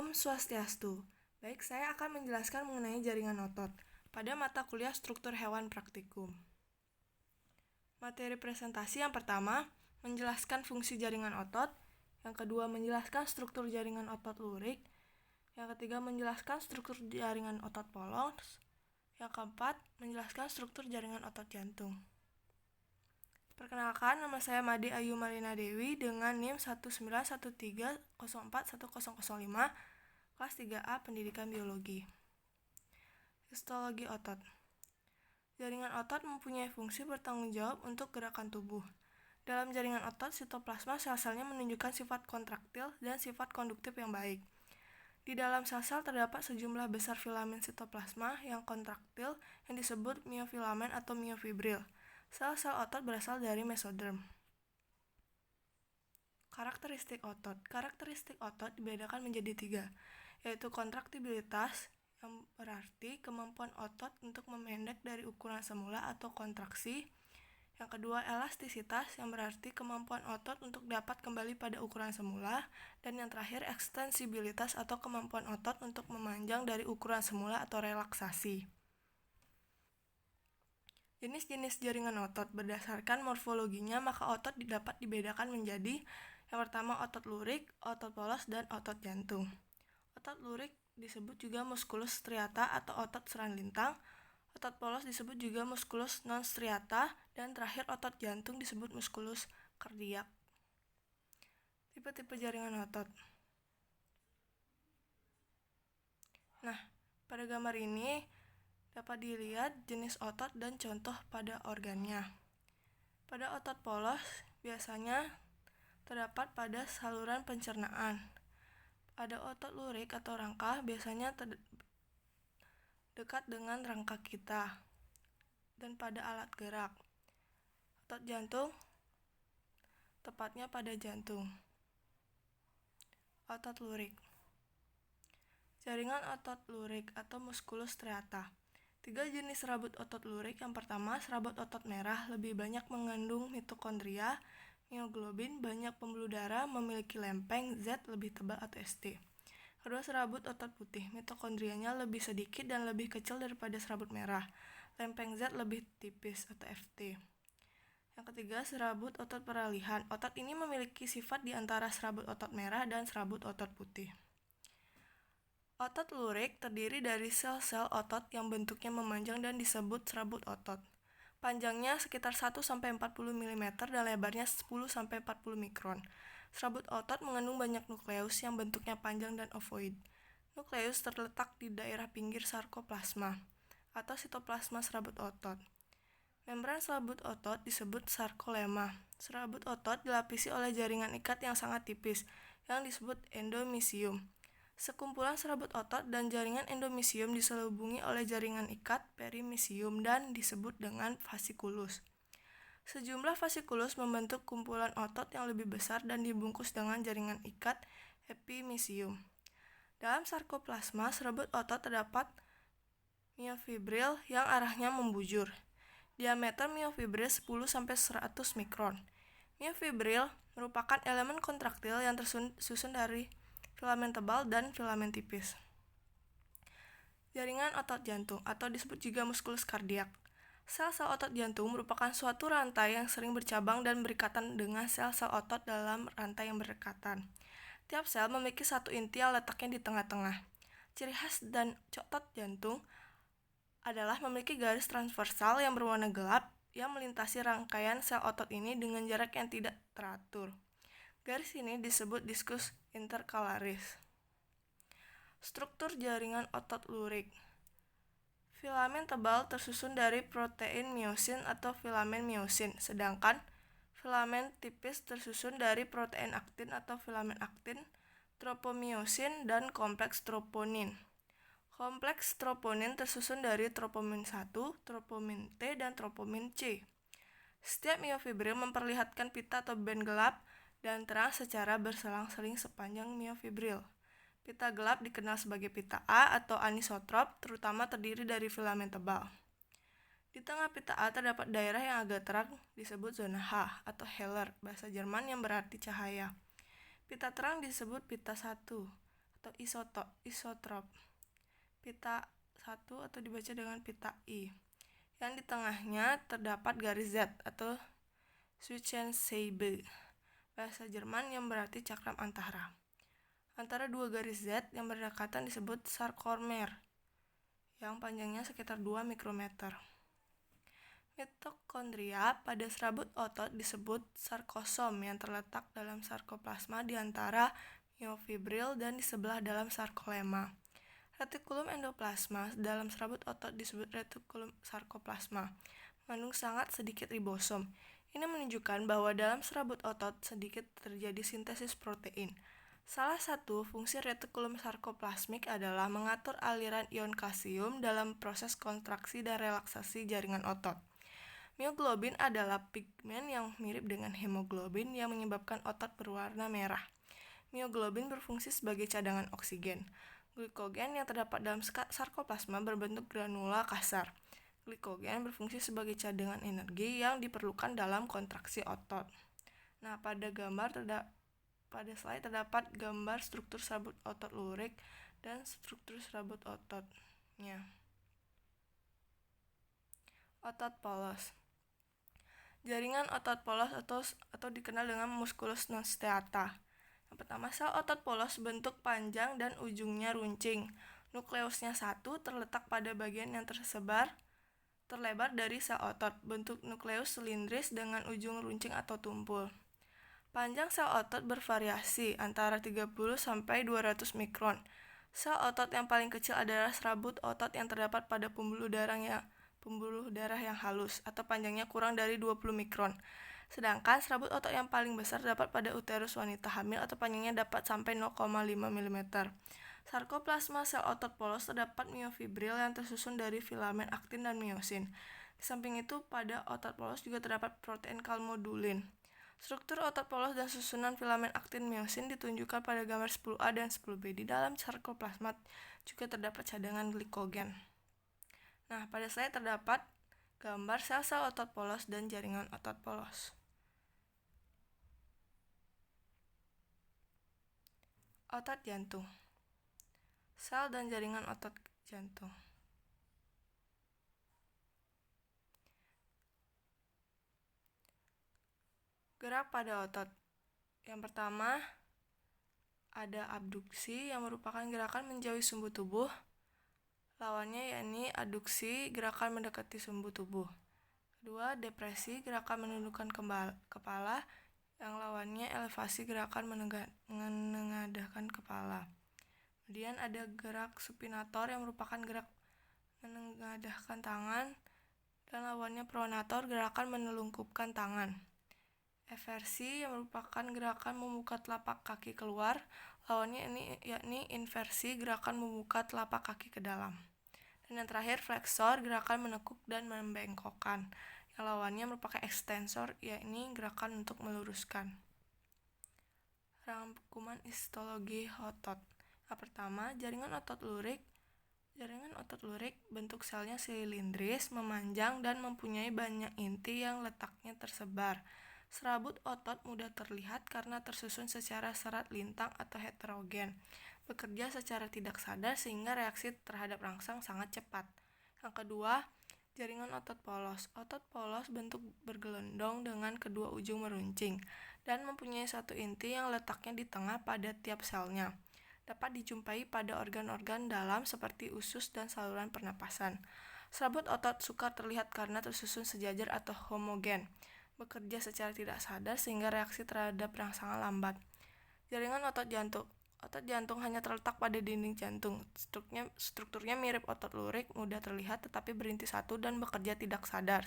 Om Swastiastu. Baik, saya akan menjelaskan mengenai jaringan otot pada mata kuliah struktur hewan praktikum. Materi presentasi yang pertama, menjelaskan fungsi jaringan otot. Yang kedua, menjelaskan struktur jaringan otot lurik. Yang ketiga, menjelaskan struktur jaringan otot polos. Yang keempat, menjelaskan struktur jaringan otot jantung. Perkenalkan, nama saya Made Ayu Malina Dewi dengan NIM 19130404105, kelas 3A Pendidikan Biologi. Histologi otot. Jaringan otot mempunyai fungsi bertanggung jawab untuk gerakan tubuh. Dalam jaringan otot, sitoplasma sel-selnya menunjukkan sifat kontraktil dan sifat konduktif yang baik. Di dalam sel-sel terdapat sejumlah besar filamen sitoplasma yang kontraktil yang disebut miofilamen atau miofibril. Sel-sel otot berasal dari mesoderm. Karakteristik otot. Karakteristik otot dibedakan menjadi 3, yaitu kontraktibilitas, yang berarti kemampuan otot untuk memendek dari ukuran semula atau kontraksi. Yang kedua, elastisitas, yang berarti kemampuan otot untuk dapat kembali pada ukuran semula. Dan yang terakhir, ekstensibilitas atau kemampuan otot untuk memanjang dari ukuran semula atau relaksasi. Jenis-jenis jaringan otot. Berdasarkan morfologinya, maka otot dapat dibedakan menjadi yang pertama otot lurik, otot polos, dan otot jantung. Otot lurik disebut juga musculus striata atau otot seran lintang. Otot polos disebut juga musculus non striata, dan terakhir otot jantung disebut musculus kardiak. Tipe-tipe jaringan otot. Nah, pada gambar ini dapat dilihat jenis otot dan contoh pada organnya. Pada otot polos biasanya terdapat pada saluran pencernaan. Pada otot lurik atau rangka biasanya dekat dengan rangka kita dan pada alat gerak. Otot jantung tepatnya pada jantung. Otot lurik. Jaringan otot lurik atau musculus striata. 3 jenis serabut otot lurik. Yang pertama, serabut otot merah lebih banyak mengandung mitokondria, mioglobin, banyak pembuluh darah, memiliki lempeng, Z lebih tebal atau ST. Kedua, serabut otot putih. Mitokondrianya lebih sedikit dan lebih kecil daripada serabut merah. Lempeng Z lebih tipis atau FT. Yang ketiga, serabut otot peralihan. Otot ini memiliki sifat di antara serabut otot merah dan serabut otot putih. Otot lurik terdiri dari sel-sel otot yang bentuknya memanjang dan disebut serabut otot. Panjangnya sekitar 1-40 mm dan lebarnya 10-40 mikron. Serabut otot mengandung banyak nukleus yang bentuknya panjang dan ovoid. Nukleus terletak di daerah pinggir sarkoplasma atau sitoplasma serabut otot. Membran serabut otot disebut sarkolema. Serabut otot dilapisi oleh jaringan ikat yang sangat tipis yang disebut endomysium. Sekumpulan serabut otot dan jaringan endomysium diselubungi oleh jaringan ikat perimysium dan disebut dengan fasciculus. Sejumlah fasciculus membentuk kumpulan otot yang lebih besar dan dibungkus dengan jaringan ikat epimysium. Dalam sarkoplasma serabut otot terdapat miofibril yang arahnya membujur. Diameter miofibril 10-100 mikron. Miofibril merupakan elemen kontraktil yang tersusun dari filamen tebal dan filamen tipis. Jaringan otot jantung atau disebut juga musculus kardiak. Sel-sel otot jantung merupakan suatu rantai yang sering bercabang dan berikatan dengan sel-sel otot dalam rantai yang berdekatan. Tiap sel memiliki satu inti yang letaknya di tengah-tengah. Ciri khas dan otot jantung adalah memiliki garis transversal yang berwarna gelap yang melintasi rangkaian sel otot ini dengan jarak yang tidak teratur. Garis ini disebut diskus intercalaris. Struktur jaringan otot lurik. Filamen tebal tersusun dari protein miosin atau filamen miosin, sedangkan filamen tipis tersusun dari protein aktin atau filamen aktin, tropomiosin, dan kompleks troponin. Kompleks troponin tersusun dari tropomin 1, tropomin T, dan tropomin C. Setiap miofibril memperlihatkan pita atau band gelap dan terang secara berselang-seling sepanjang miofibril. Pita gelap dikenal sebagai pita A atau anisotrop, terutama terdiri dari filamen tebal. Di tengah pita A terdapat daerah yang agak terang disebut zona H atau Heller, bahasa Jerman yang berarti cahaya. Pita terang disebut pita 1 atau isotrop. Pita 1 atau dibaca dengan pita I. Yang di tengahnya terdapat garis Z atau Schützenseibe, bahasa Jerman yang berarti cakram antara. Antara dua garis Z yang berdekatan disebut sarkomer, yang panjangnya sekitar 2 mikrometer. Mitokondria pada serabut otot disebut sarkosom yang terletak dalam sarkoplasma di antara miofibril dan di sebelah dalam sarkolema. Retikulum endoplasma dalam serabut otot disebut retikulum sarkoplasma, mengandung sangat sedikit ribosom. Ini menunjukkan bahwa dalam serabut otot sedikit terjadi sintesis protein. Salah satu fungsi retikulum sarkoplasmik adalah mengatur aliran ion kalsium dalam proses kontraksi dan relaksasi jaringan otot. Mioglobin adalah pigmen yang mirip dengan hemoglobin yang menyebabkan otot berwarna merah. Mioglobin berfungsi sebagai cadangan oksigen. Glikogen yang terdapat dalam sarkoplasma berbentuk granula kasar. Glikogen berfungsi sebagai cadangan energi yang diperlukan dalam kontraksi otot. Nah, pada slide terdapat gambar struktur serabut otot lurik dan struktur serabut ototnya. Otot polos. Jaringan otot polos atau dikenal dengan musculus non steata. Yang pertama, sel otot polos bentuk panjang dan ujungnya runcing. Nukleusnya 1 terletak pada bagian yang terlebar dari sel otot. Bentuk nukleus silindris dengan ujung runcing atau tumpul. Panjang sel otot bervariasi antara 30 sampai 200 mikron. Sel otot yang paling kecil adalah serabut otot yang terdapat pada pembuluh darah yang halus atau panjangnya kurang dari 20 mikron. Sedangkan serabut otot yang paling besar terdapat pada uterus wanita hamil atau panjangnya dapat sampai 0,5 mm. Sarkoplasma sel otot polos terdapat miofibril yang tersusun dari filamen aktin dan miosin. Di samping itu, pada otot polos juga terdapat protein kalmodulin. Struktur otot polos dan susunan filamen aktin miosin ditunjukkan pada gambar 10A dan 10B. Di dalam sarkoplasma juga terdapat cadangan glikogen. Nah, pada slide terdapat gambar sel-sel otot polos dan jaringan otot polos. Otot jantung. Sel dan jaringan otot jantung. Gerak pada otot. Yang pertama, ada abduksi yang merupakan gerakan menjauhi sumbu tubuh. Lawannya yakni aduksi, gerakan mendekati sumbu tubuh. Kedua, depresi, gerakan menundukkan kepala. Yang lawannya elevasi, gerakan menengadahkan kepala. Kemudian ada gerak supinator yang merupakan gerak menengadahkan tangan, dan lawannya pronator, gerakan menelungkupkan tangan. Eversi yang merupakan gerakan membuka telapak kaki keluar, lawannya yakni inversi, gerakan membuka telapak kaki ke dalam. Dan yang terakhir, flexor, gerakan menekuk dan membengkokkan. Yang lawannya merupakan ekstensor, yakni gerakan untuk meluruskan. Rangkuman histologi otot. Yang pertama, jaringan otot lurik. Jaringan otot lurik bentuk selnya silindris, memanjang, dan mempunyai banyak inti yang letaknya tersebar. Serabut otot mudah terlihat karena tersusun secara serat lintang atau heterogen. Bekerja secara tidak sadar sehingga reaksi terhadap rangsang sangat cepat. Yang kedua, jaringan otot polos. Otot polos bentuk bergelondong dengan kedua ujung meruncing dan mempunyai satu inti yang letaknya di tengah pada tiap selnya. Dapat dijumpai pada organ-organ dalam seperti usus dan saluran pernapasan. Serabut otot sukar terlihat karena tersusun sejajar atau homogen. Bekerja secara tidak sadar sehingga reaksi terhadap rangsangan lambat. Jaringan otot jantung. Otot jantung hanya terletak pada dinding jantung. Strukturnya mirip otot lurik, mudah terlihat tetapi berinti satu dan bekerja tidak sadar,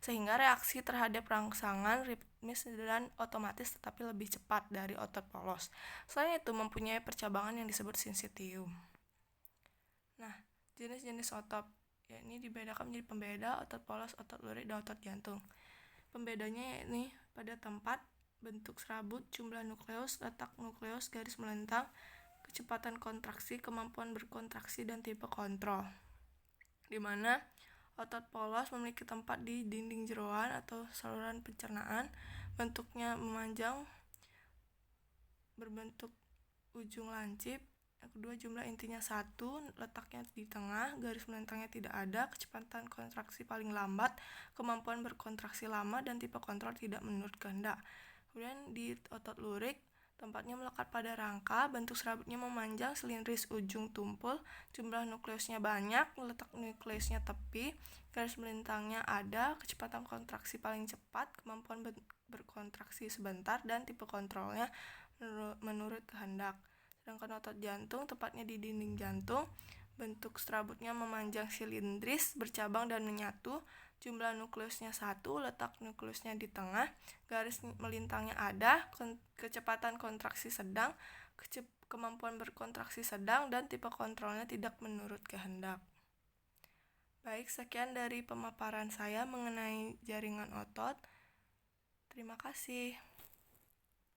sehingga reaksi terhadap rangsangan ritmis dan otomatis tetapi lebih cepat dari otot polos. Selain itu mempunyai percabangan yang disebut sinsitium. Nah, jenis-jenis otot yakni dibedakan menjadi pembeda otot polos, otot lurik, dan otot jantung. Pembedanya yakni pada tempat, bentuk serabut, jumlah nukleus, letak nukleus, garis melintang, kecepatan kontraksi, kemampuan berkontraksi, dan tipe kontrol. Di mana otot polos memiliki tempat di dinding jeroan atau saluran pencernaan, bentuknya memanjang, berbentuk ujung lancip, Yang kedua, jumlah intinya 1, letaknya di tengah, garis melintangnya tidak ada, kecepatan kontraksi paling lambat, kemampuan berkontraksi lama, dan tipe kontrol tidak menurut kehendak. Kemudian di otot lurik, tempatnya melekat pada rangka, bentuk serabutnya memanjang, silindris ujung tumpul, jumlah nukleusnya banyak, letak nukleusnya tepi, garis melintangnya ada, kecepatan kontraksi paling cepat, kemampuan berkontraksi sebentar, dan tipe kontrolnya menurut kehendak. Sedangkan otot jantung, tepatnya di dinding jantung, bentuk serabutnya memanjang, silindris, bercabang dan menyatu, jumlah nukleusnya 1, letak nukleusnya di tengah, garis melintangnya ada, kecepatan kontraksi sedang, kemampuan berkontraksi sedang, dan tipe kontrolnya tidak menurut kehendak. Baik, sekian dari pemaparan saya mengenai jaringan otot. Terima kasih.